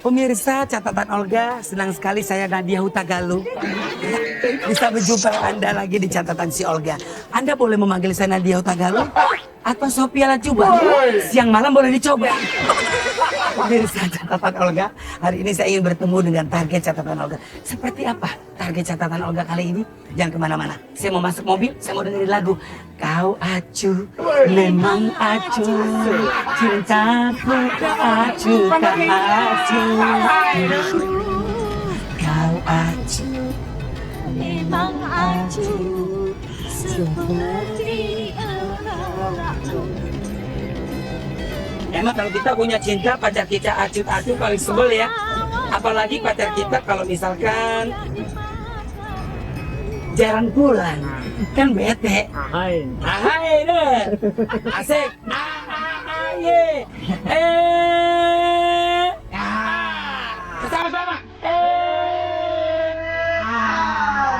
Pemirsa catatan Olga, senang sekali saya Nadia Hutagalung bisa berjumpa Anda lagi di catatan si Olga. Anda boleh memanggil saya Nadia Hutagalung atau Sophia Lajuba. Siang malam boleh dicoba. Pemirsa catatan Olga, hari ini saya ingin bertemu dengan target catatan Olga. Seperti apa target catatan Olga kali ini? Jangan kemana-mana. Saya mau masuk mobil, saya mau dengerin lagu. Kau acuh, memang acuh, cintaku acuh tak acuh. Kau acuh, memang acuh, seperti acuh. Emang kalau kita punya cinta, pacar kita acuh-acuh paling sebel ya. Apalagi pacar kita kalau misalkan jarang pulang, kan bete. Ahai deh, asik. Aye, sama-sama.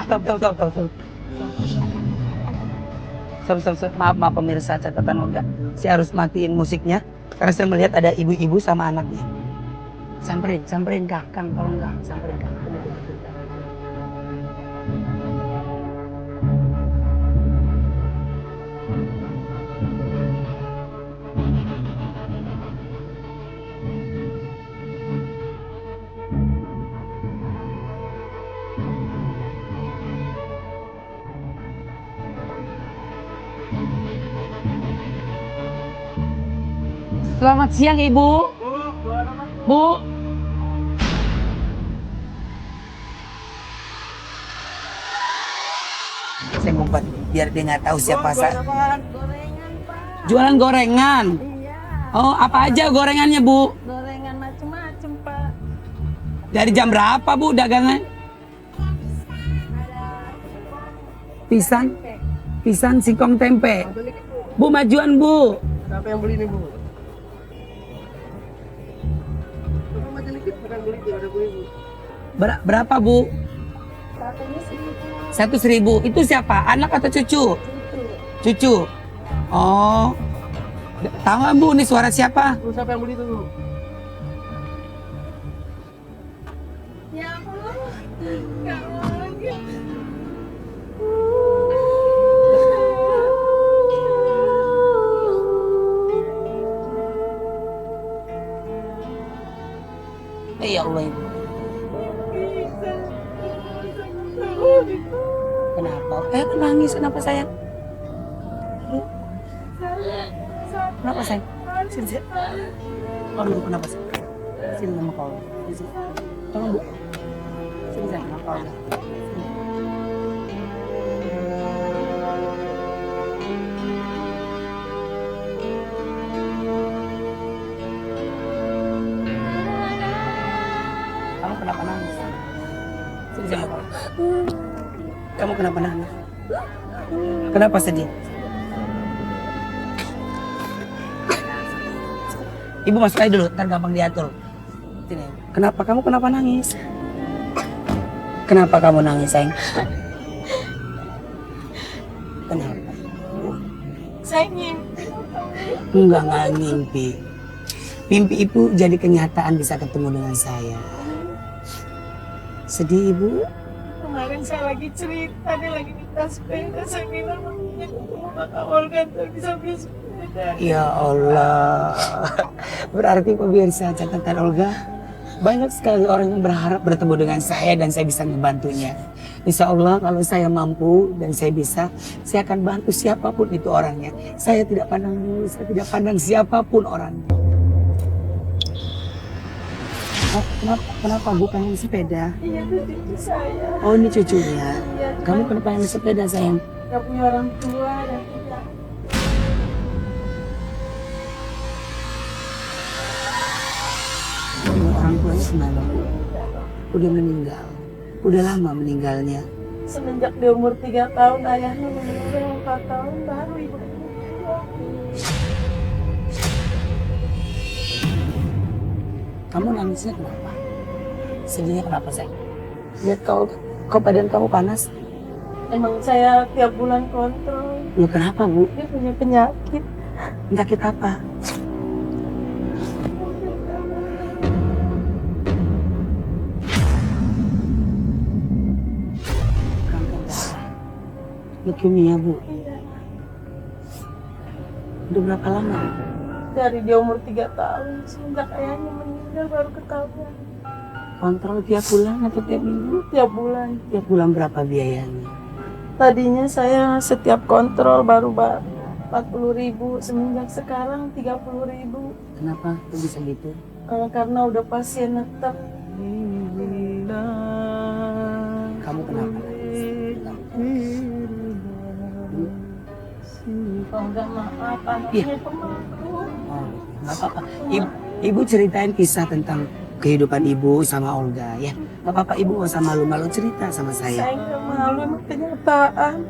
Stop. Maaf pemirsa catatan Olga. Saya harus matiin musiknya karena saya melihat ada ibu-ibu sama anaknya. Samperin Kang, tolong Kang, samperin Kang. Selamat siang Ibu. Bu. Saya ngumpet biar dia nggak tahu siapa saya. Jualan gorengan. Iya, Oh, apa aja gorengannya Bu? gorengan macem-macem, Pak. Dari jam berapa Bu dagangan? Pisang, singkong tempe. Bu majuan Bu. Siapa yang beli ini, Bu? Coba maju dikit, bukan beli, ada Bu, Ibu. Berapa Bu? Satunya 1.000. 1.000. Itu siapa? Anak atau cucu? Itu. Cucu. Oh. Tahu nggak Bu, ini suara siapa? Bu, siapa yang beli itu, Bu? Ya Allah. Gak mau lagi. Ya Allah Ibu. Kenapa? Nangis kenapa sayang? Kenapa sayang? Sini. Aduh, kenapa sayang? Sini sama kau. Sini. Tolong Bu. Sini sayang sama kau. Kamu kenapa nangis? Sini sama kau. Kamu kenapa nangis? Kenapa sedih? Ibu masuk aja dulu, ntar gampang diatur. Sini. Kenapa nangis? Kenapa kamu nangis, sayang? Kenapa? Saya ngimpi. Enggak ngimpi. Mimpi ibu jadi kenyataan bisa ketemu dengan saya. Sedih ibu? Kemarin saya lagi cerita, dia lagi minta sepeda. Saya bilang mamanya ketemu Kakak Olga tuh bisa beli sepeda. Ya Allah. Berarti pemirsa catatan Olga, banyak sekali orang yang berharap bertemu dengan saya dan saya bisa membantunya. Insya Allah kalau saya mampu dan saya bisa, saya akan bantu siapapun itu orangnya. Saya tidak pandang bulu, saya tidak pandang siapapun orangnya. Oh, kenapa Bu pengen sepeda? Iya, itu cucu saya. Oh ini cucunya. Iya, Kamu kenapa pengen sepeda sayang? gak punya orang tua dan tidak. Orang tuanya kemana? Udah meninggal. Udah lama meninggalnya. Semenjak di umur 3 tahun ayahnya meninggal, 4 tahun baru ibu meninggal. Kamu nangisnya kenapa? Sedihnya kenapa sayang? Lihat kau badan kamu panas. Emang saya tiap bulan kontrol. Ya kenapa Bu? Dia punya penyakit. Penyakit apa? Leukemia, Bu. Iya. Udah berapa lama? Dari dia umur 3 tahun, semenjak ayahnya meninggal baru ketahuan. Kontrol tiap bulan atau tiap minggu? Tiap bulan. Tiap bulan berapa biayanya? Tadinya saya setiap kontrol baru 40.000, semenjak sekarang 30.000. Kenapa kok bisa gitu? Karena udah pasien tetap. Kamu kenapa? Oh enggak, maaf, anaknya pemalu. Oh, nggak apa-apa. Ibu ceritain kisah tentang kehidupan ibu sama Olga ya. Nggak apa-apa, ibu nggak usah malu-malu cerita sama Saya saya. nggak malu, emang kenyataan.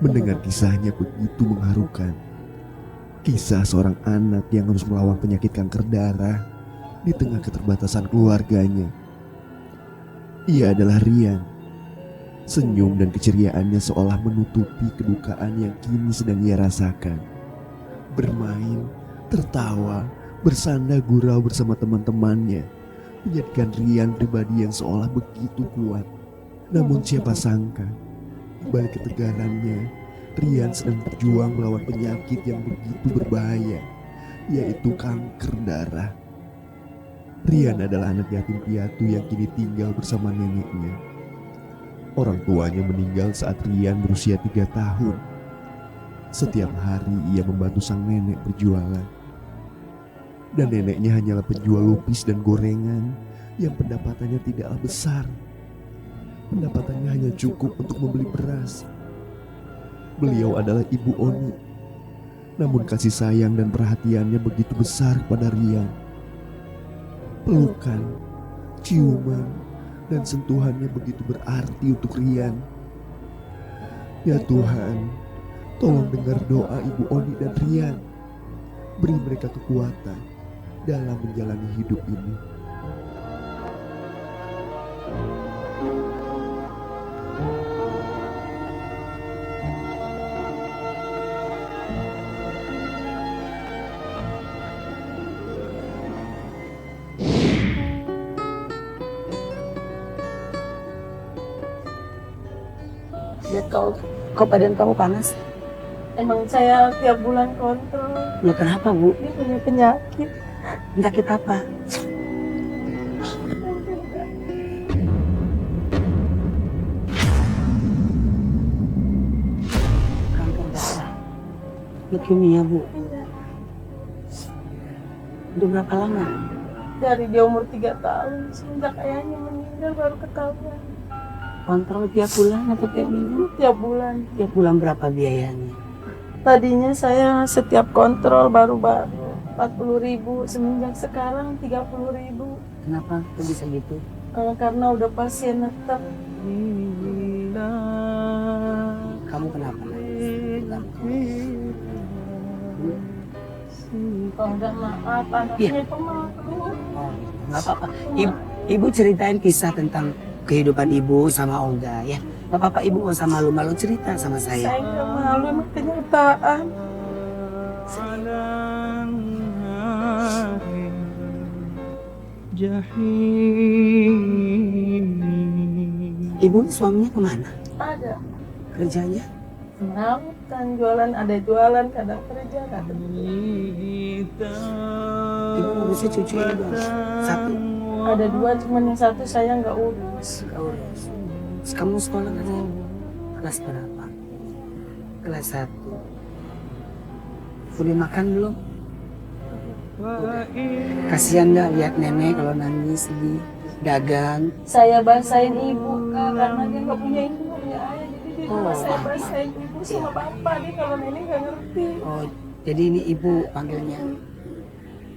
Mendengar kisahnya begitu mengharukan. Kisah seorang anak yang harus melawan penyakit kanker darah di tengah keterbatasan keluarganya. Ia adalah Rian. Senyum dan keceriaannya seolah menutupi kedukaan yang kini sedang ia rasakan. Bermain, tertawa, bersanda gurau bersama teman-temannya menjadikan Rian pribadi yang seolah begitu kuat. Namun siapa sangka, di balik ketegarannya, Rian sedang berjuang melawan penyakit yang begitu berbahaya, yaitu kanker darah. Rian adalah anak yatim piatu yang kini tinggal bersama neneknya. Orang tuanya meninggal saat Rian berusia 3 tahun. Setiap hari ia membantu sang nenek berjualan. Dan neneknya hanyalah penjual lupis dan gorengan yang pendapatannya tidaklah besar. Pendapatannya hanya cukup untuk membeli beras. Beliau adalah Ibu Oni. Namun kasih sayang dan perhatiannya begitu besar pada Rian. Pelukan, ciuman, dan sentuhannya begitu berarti untuk Rian. Ya Tuhan, tolong dengar doa Ibu Oni dan Rian. Beri mereka kekuatan dalam menjalani hidup ini. Lihat kok badan kamu panas? Emang saya tiap bulan kontrol. Loh kenapa, Bu? Dia punya penyakit. Penyakit apa? Kanker darah. Leukemia, Bu. Udah berapa lama? Dari dia umur 3 tahun, semenjak ayahnya meninggal baru ketahuan. Kontrol tiap bulan atau tiap minggu? Tiap bulan. Tiap bulan berapa biayanya? Tadinya saya setiap kontrol baru 40.000, semenjak sekarang 30.000. Kenapa kok bisa gitu? Karena udah pasien tetap. Kamu kenapa? Oh enggak, maaf, anaknya pemalu. Oh, nggak apa-apa. Ibu ceritain kisah tentang kehidupan ibu sama Olga ya. Nggak apa-apa, ibu nggak usah malu-malu cerita sama saya. Saya nggak malu, emang kenyataan. Ibu suaminya kemana? Ada Kerjanya? merawat kan, jualan, ada jualan, kadang kerja, kadang Ibu ngurusnya cucunya dong. Satu. ada 2, cuman yang 1 saya nggak urus. Nggak urus. Terus kamu sekolah nggak sih? Kelas berapa? Kelas 1. Udah makan belum? Udah. Kasihan nggak lihat nenek kalau nangis sedih, dagang. Saya bahasain ibu kak, karena dia nggak punya ibu, nggak punya ayah, jadi dia cuma saya bahasain ibu sama bapak, dia kalau nenek nggak ngerti. Oh, jadi ini ibu panggilnya.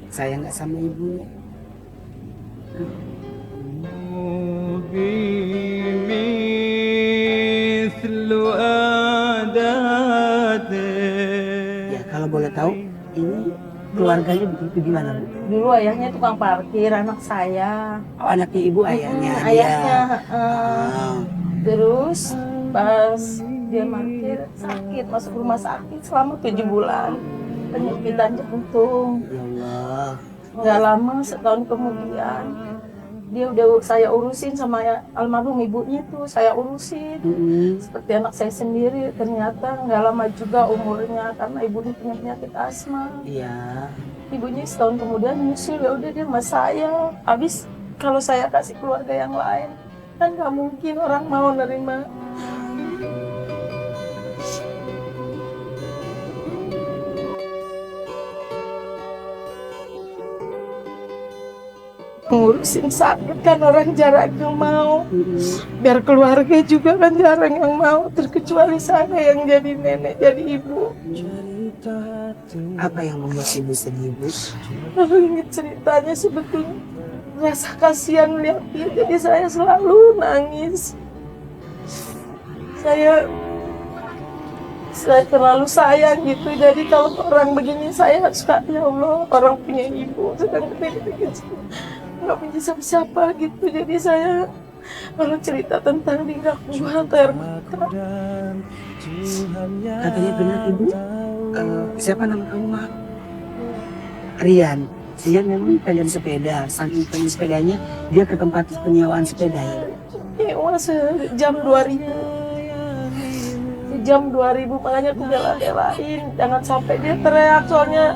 Saya nggak sama ibu. Ya kalau boleh tahu, ini keluarganya begitu gimana Bu? Dulu ayahnya tukang parkir, anak saya. Oh, anaknya ibu ayahnya. Ayahnya. Ah. Terus pas dia mati sakit, masuk rumah sakit selama 7 bulan. Penyempitan jantung. Ya Allah. Nggak lama, setahun kemudian dia udah saya urusin sama almarhum ibunya tuh, saya urusin seperti anak saya sendiri. Ternyata nggak lama juga umurnya karena ibunya punya penyakit asma. Iya. Ibunya setahun kemudian nyusul, ya udah dia sama saya. Habis kalau saya kasih keluarga yang lain kan nggak mungkin orang mau nerima. Ngurusin sakit kan orang jarang yang mau, biar keluarga juga kan jarang yang mau, terkecuali saya yang jadi nenek, jadi ibu. Apa yang membuat ibu sedih Bu? Ini ceritanya sebetulnya rasa kasihan lihat dia, jadi saya selalu nangis. Saya terlalu sayang gitu, jadi kalau orang begini saya suka, ya Allah, orang punya ibu sedang kecil nggak punya siapa-siapa gitu. Jadi saya kalau cerita tentang dia kuat air mata. Katanya benar ibu, siapa nama kamu Mak? Rian. Rian memang pengen sepeda, saking pengen sepedanya dia ke tempat penyewaan sepeda ya. Nyewa sejam 2.000. Jam 2.000, makanya aku bela-belain jangan sampai dia teriak, soalnya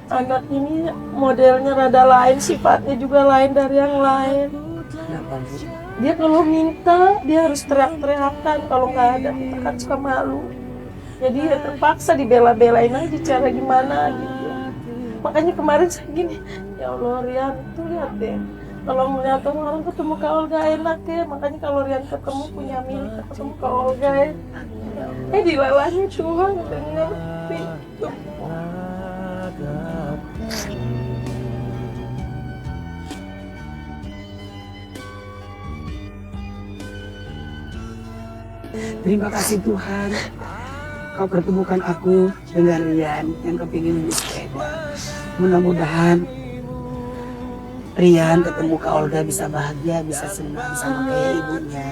anak ini modelnya rada lain, sifatnya juga lain dari yang lain. Kenapa Bu? Dia kalau minta dia harus teriak-teriakan, kalau nggak ada kita kan suka malu. Jadi ya terpaksa dibela-belain aja, cara gimana gitu. Makanya kemarin saya gini, ya Allah Rian tuh lihat deh, kalau melihat orang ketemu Kak Olga enak ya, makanya kalau Rian ketemu punya milik ketemu Kak Olga ya. Dilalahnya Tuhan dengan itu. Terima kasih Tuhan, kau pertemukan aku dengan Rian yang kepingin beli sepeda. Mudah-mudahan Rian ketemu Kak Olga bisa bahagia, bisa senang sama kayak ibunya.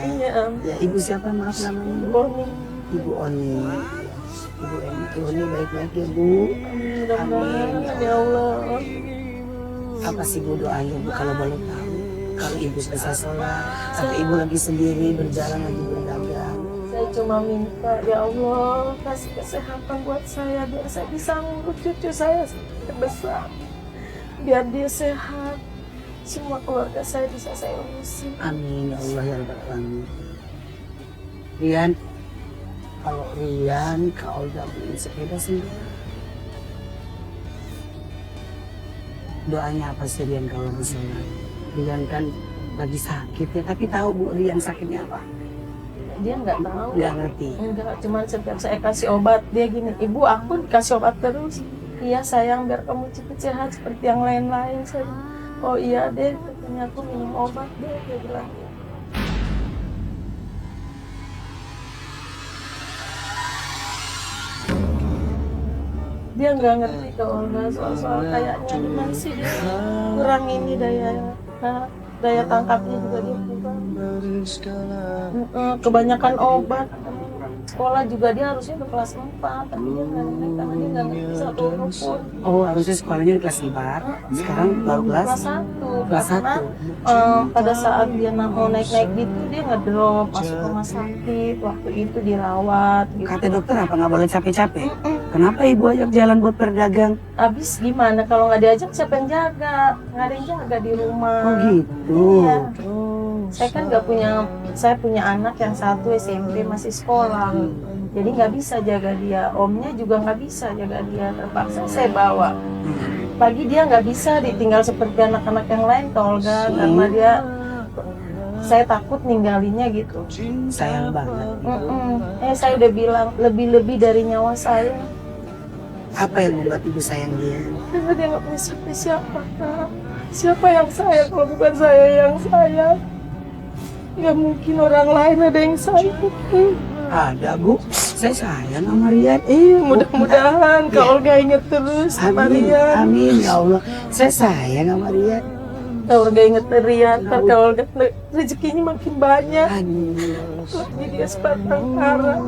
Ya ibu siapa maaf namanya? Boni. Ibu Oni. Ibu Oni baik-baik ya Bu. Mudah-mudahan ya Allah. Apa sih Bu doanya Bu kalau boleh tahu? Kalau ibu selesai sholat, atau ibu lagi sendiri berjalan lagi berdagang. Saya cuma minta, ya Allah kasih kesehatan buat saya biar saya bisa ngurus cucu saya sampai besar. Biar dia sehat, semua keluarga saya bisa saya urusin. Amin ya Allah ya Rabbal Alamin. Rian, kalau Rian Kak Olga beli sepeda sendiri, doanya apa sih Rian kalau misalnya Rian kan lagi sakit ya, tapi tahu Bu Rian sakitnya apa? Dia nggak tahu. Nggak ngerti. Enggak, cuman setiap saya kasih obat dia gini, ibu aku dikasih obat terus. Iya sayang, biar kamu cepat sehat seperti yang lain-lain. Saya, oh iya deh, katanya aku minum obat deh, dia bilang. Dia nggak ngerti kalau nggak soal kayaknya gimana sih dia kurang ini daya tangkapnya juga dia kurang. Kebanyakan obat. Sekolah juga dia harusnya udah kelas 4, tapi dia nggak naik karena dia nggak ngerti satu huruf pun. Oh harusnya sekolahnya di kelas 4, sekarang baru kelas 1. kelas 1. Karena pada saat dia mau naik-naik gitu dia ngedrop, masuk rumah sakit, waktu itu dirawat gitu. Kata dokter apa nggak boleh capek-capek? Kenapa ibu ajak jalan buat berdagang? Abis gimana kalau nggak diajak siapa yang jaga? Nggak ada yang jaga di rumah. Oh gitu. Iya. Saya kan nggak punya, saya punya anak yang satu SMP masih sekolah, jadi nggak bisa jaga dia. Omnya juga nggak bisa jaga dia, terpaksa saya bawa. Pagi dia nggak bisa ditinggal seperti anak-anak yang lain ke Olga, karena dia, saya takut ninggalinnya gitu. Sayang banget. Saya udah bilang lebih-lebih dari nyawa saya. Apa yang membuat ibu sayang dia? Karena dia nggak punya siapa-siapa. Siapa yang sayang kalau bukan saya yang sayang? Nggak mungkin orang lain ada yang sayang. Ada Bu. Saya sayang sama Rian. Iya, mudah-mudahan Kak Olga inget terus sama Amin, Rian. amin ya Allah. Saya sayang sama Rian. Kak Olga inget Rian, ntar Kak Olga rezekinya makin banyak. Amin. Jadi dia sebatang kara.